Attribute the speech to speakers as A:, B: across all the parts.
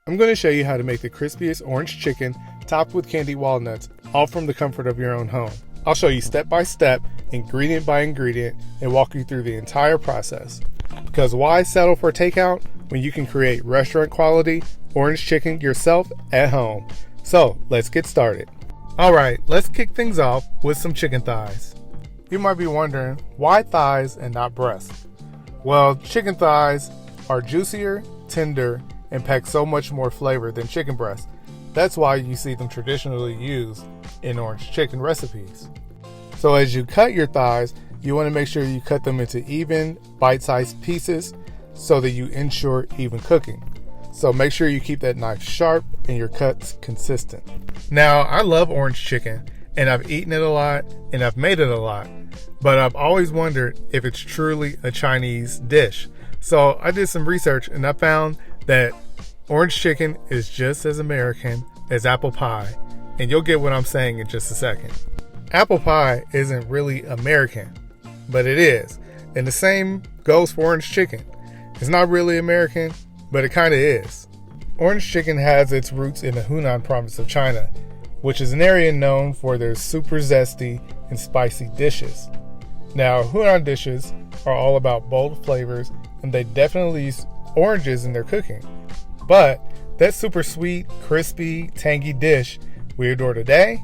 A: I'm going to show you how to make the crispiest orange chicken topped with candied walnuts, all from the comfort of your own home. I'll show you step by step, ingredient by ingredient, and walk you through the entire process. Because why settle for takeout when you can create restaurant quality orange chicken yourself at home? So let's get started. Alright, let's kick things off with some chicken thighs. You might be wondering, why thighs and not breasts? Well, chicken thighs are juicier, tender, and pack so much more flavor than chicken breasts. That's why you see them traditionally used in orange chicken recipes. So as you cut your thighs, you want to make sure you cut them into even, bite-sized pieces so that you ensure even cooking. So make sure you keep that knife sharp and your cuts consistent. Now, I love orange chicken, and I've eaten it a lot, and I've made it a lot, but I've always wondered if it's truly a Chinese dish. So I did some research, and I found that orange chicken is just as American as apple pie, and you'll get what I'm saying in just a second. Apple pie isn't really American, but it is, and the same goes for orange chicken. It's not really American, but it kind of is. Orange chicken has its roots in the Hunan province of China, which is an area known for their super zesty and spicy dishes. Now, Hunan dishes are all about bold flavors, and they definitely use oranges in their cooking. But that super sweet, crispy, tangy dish we adore today,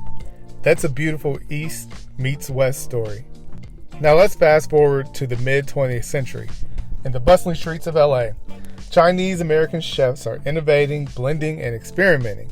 A: that's a beautiful East meets West story. Now let's fast forward to the mid 20th century. In the bustling streets of LA, Chinese American chefs are innovating, blending, and experimenting.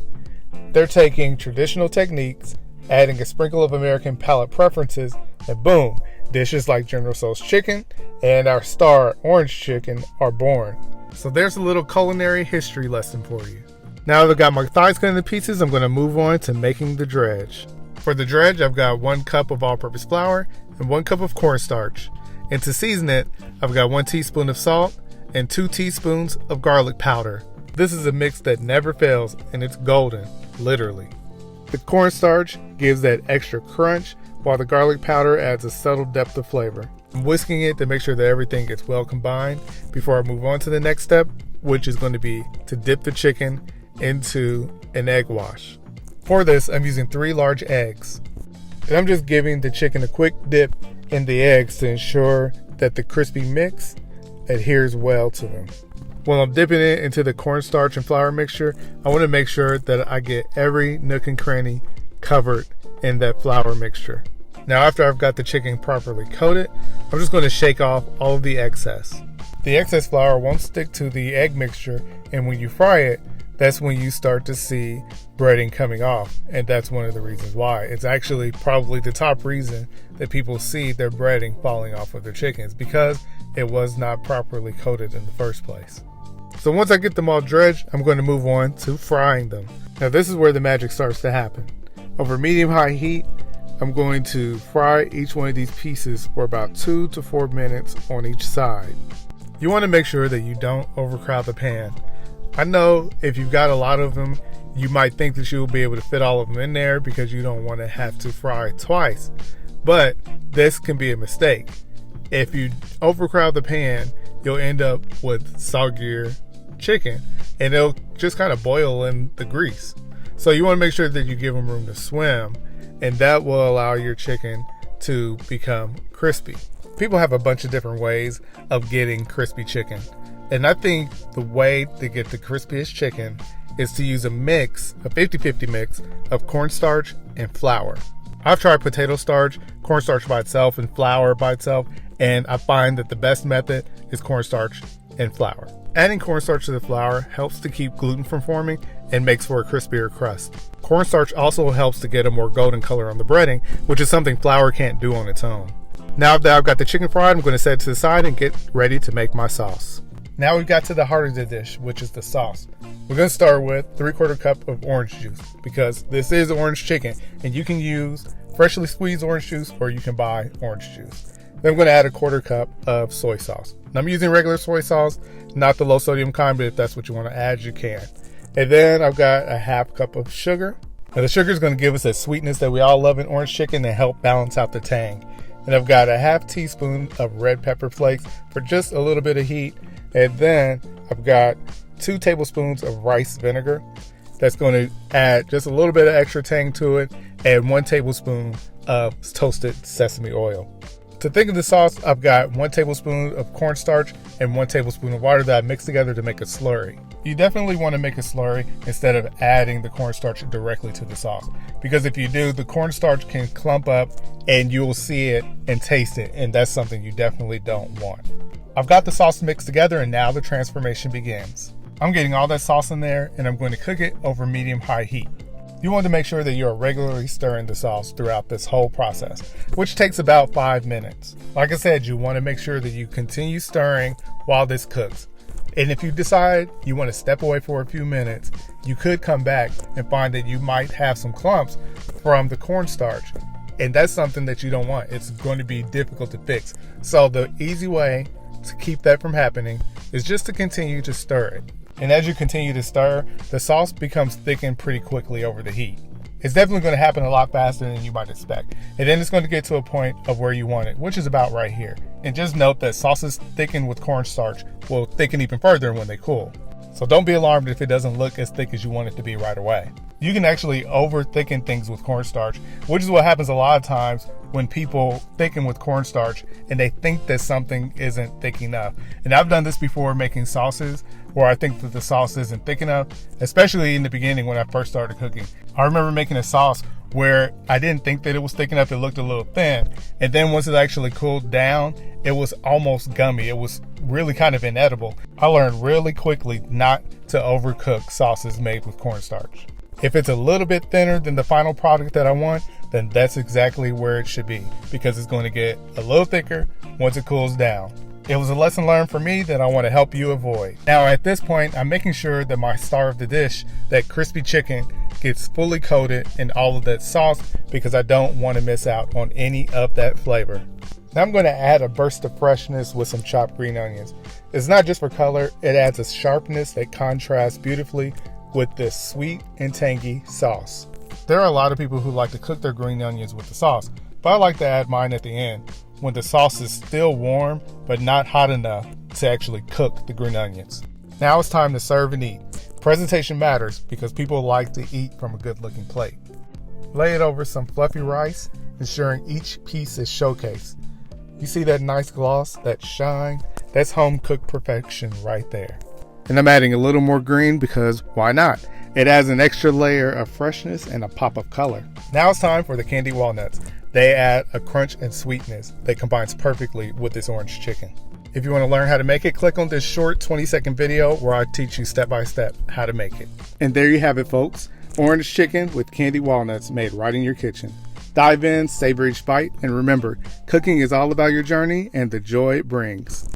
A: They're taking traditional techniques, adding a sprinkle of American palate preferences, and boom, dishes like General Tso's chicken and our star orange chicken are born. So there's a little culinary history lesson for you. Now that I've got my thighs cut into pieces, I'm going to move on to making the dredge. For the dredge, I've got 1 cup of all-purpose flour and 1 cup of cornstarch. And to season it, I've got 1 teaspoon of salt and 2 teaspoons of garlic powder. This is a mix that never fails, and it's golden, literally. The cornstarch gives that extra crunch, while the garlic powder adds a subtle depth of flavor. I'm whisking it to make sure that everything gets well combined before I move on to the next step, which is going to be to dip the chicken into an egg wash. For this, I'm using 3 large eggs. And I'm just giving the chicken a quick dip in the eggs to ensure that the crispy mix adheres well to them. While I'm dipping it into the cornstarch and flour mixture, I want to make sure that I get every nook and cranny covered in that flour mixture. Now, after I've got the chicken properly coated, I'm just going to shake off all of the excess. The excess flour won't stick to the egg mixture, and when you fry it, that's when you start to see breading coming off, and that's one of the reasons why. It's actually probably the top reason that people see their breading falling off of their chickens, because it was not properly coated in the first place. So once I get them all dredged, I'm going to move on to frying them. Now this is where the magic starts to happen. Over medium-high heat, I'm going to fry each one of these pieces for about 2 to 4 minutes on each side. You want to make sure that you don't overcrowd the pan. I know if you've got a lot of them, you might think that you'll be able to fit all of them in there because you don't want to have to fry twice. But this can be a mistake. If you overcrowd the pan, you'll end up with soggier chicken, and it'll just kind of boil in the grease. So you want to make sure that you give them room to swim, and that will allow your chicken to become crispy. People have a bunch of different ways of getting crispy chicken, and I think the way to get the crispiest chicken is to use a mix, a 50-50 mix of cornstarch and flour. I've tried potato starch, cornstarch by itself, and flour by itself, and I find that the best method is cornstarch and flour. Adding cornstarch to the flour helps to keep gluten from forming and makes for a crispier crust. Cornstarch also helps to get a more golden color on the breading, which is something flour can't do on its own. Now that I've got the chicken fried, I'm going to set it to the side and get ready to make my sauce. Now we've got to the heart of the dish, which is the sauce. We're going to start with 3/4 cup of orange juice, because this is orange chicken, and you can use freshly squeezed orange juice or you can buy orange juice. Then I'm going to add 1/4 cup of soy sauce. Now I'm using regular soy sauce, not the low sodium kind, but if that's what you want to add, you can. And then I've got a 1/2 cup of sugar. Now the sugar is going to give us that sweetness that we all love in orange chicken and help balance out the tang. And I've got a 1/2 teaspoon of red pepper flakes for just a little bit of heat. And then I've got 2 tablespoons of rice vinegar. That's going to add just a little bit of extra tang to it, and 1 tablespoon of toasted sesame oil. To thicken the sauce, I've got 1 tablespoon of cornstarch and 1 tablespoon of water that I mixed together to make a slurry. You definitely want to make a slurry instead of adding the cornstarch directly to the sauce, because if you do, the cornstarch can clump up and you will see it and taste it, and that's something you definitely don't want. I've got the sauce mixed together, and now the transformation begins. I'm getting all that sauce in there, and I'm going to cook it over medium-high heat. You want to make sure that you are regularly stirring the sauce throughout this whole process, which takes about 5 minutes. Like I said, you want to make sure that you continue stirring while this cooks. And if you decide you want to step away for a few minutes, you could come back and find that you might have some clumps from the cornstarch. And that's something that you don't want. It's going to be difficult to fix. So the easy way to keep that from happening is just to continue to stir it. And as you continue to stir, the sauce becomes thickened pretty quickly over the heat. It's definitely going to happen a lot faster than you might expect. And then it's going to get to a point of where you want it, which is about right here. And just note that sauces thickened with cornstarch will thicken even further when they cool. So don't be alarmed if it doesn't look as thick as you want it to be right away. You can actually over thicken things with cornstarch, which is what happens a lot of times when people thicken with cornstarch and they think that something isn't thick enough. And I've done this before making sauces where I think that the sauce isn't thick enough, especially in the beginning when I first started cooking. I remember making a sauce where I didn't think that it was thick enough, it looked a little thin. And then once it actually cooled down, it was almost gummy. It was really kind of inedible. I learned really quickly not to overcook sauces made with cornstarch. If it's a little bit thinner than the final product that I want, then that's exactly where it should be, because it's going to get a little thicker once it cools down. It was a lesson learned for me that I want to help you avoid. Now at this point, I'm making sure that my star of the dish, that crispy chicken, gets fully coated in all of that sauce, because I don't want to miss out on any of that flavor. Now I'm going to add a burst of freshness with some chopped green onions. It's not just for color, it adds a sharpness that contrasts beautifully with this sweet and tangy sauce. There are a lot of people who like to cook their green onions with the sauce, but I like to add mine at the end when the sauce is still warm but not hot enough to actually cook the green onions. Now it's time to serve and eat. Presentation matters because people like to eat from a good looking plate. Lay it over some fluffy rice, ensuring each piece is showcased. You see that nice gloss, that shine? That's home cooked perfection right there. And I'm adding a little more green because why not? It adds an extra layer of freshness and a pop of color. Now it's time for the candied walnuts. They add a crunch and sweetness that combines perfectly with this orange chicken. If you want to learn how to make it, click on this short 20-second video where I teach you step by step how to make it. And there you have it, folks. Orange chicken with candied walnuts made right in your kitchen. Dive in, savor each bite, and remember, cooking is all about your journey and the joy it brings.